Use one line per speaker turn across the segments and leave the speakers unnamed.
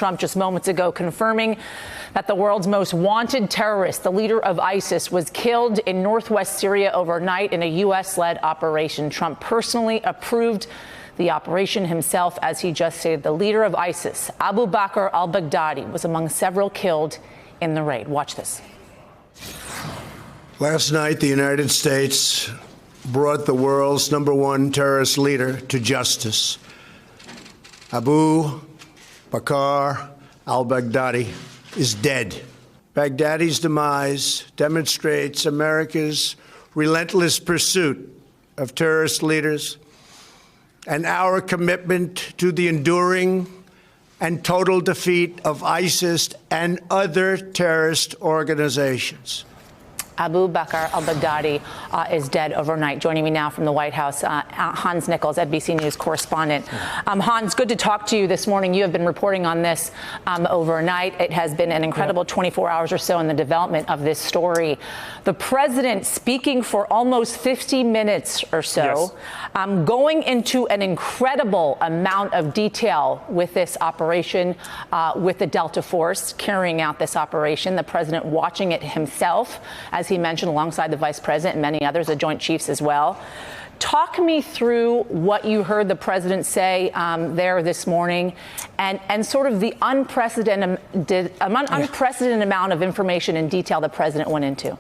Trump just moments ago confirming that the world's most wanted terrorist, the leader of ISIS, was killed in northwest Syria overnight in a U.S.-led operation. Trump personally approved the operation himself, as he just stated. The leader of ISIS, Abu Bakr al-Baghdadi, was among several killed in the raid. Watch this.
Last night, the United States brought the world's #1 terrorist leader to justice. Abu Bakr al-Baghdadi is dead. Baghdadi's demise demonstrates America's relentless pursuit of terrorist leaders and our commitment to the enduring and total defeat of ISIS and other terrorist organizations.
Abu Bakr al-Baghdadi is dead overnight. Joining me now from the White House, Hans Nichols, NBC News correspondent. Hans, good to talk to you this morning. You have been reporting on this overnight. It has been an incredible 24 hours or so in the development of this story. The president speaking for almost 50 minutes or so, going into an incredible amount of detail with this operation, with the Delta Force carrying out this operation, the president watching it himself, as he mentioned, alongside the vice president and many others, the Joint Chiefs as well. Talk me through what you heard the president say there this morning, and sort of the unprecedented amount of information and detail the president went into.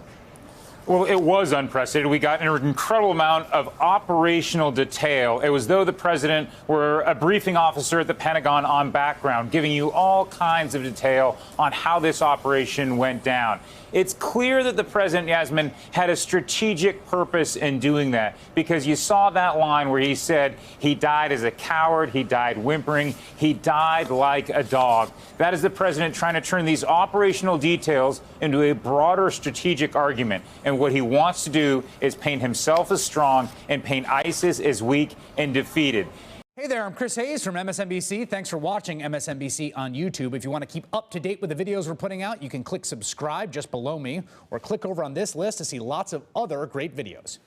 Well, it was unprecedented. We got an incredible amount of operational detail. It was though the president were a briefing officer at the Pentagon on background, giving you all kinds of detail on how this operation went down. It's clear that the president, Yasmin, had a strategic purpose in doing that, because you saw that line where he said he died as a coward, he died whimpering, he died like a dog. That is the president trying to turn these operational details into a broader strategic argument. And what he wants to do is paint himself as strong and paint ISIS as weak and defeated.
Hey there, I'm Chris Hayes from MSNBC. Thanks for watching MSNBC on YouTube. If you want to keep up to date with the videos we're putting out, you can click subscribe just below me, or click over on this list to see lots of other great videos.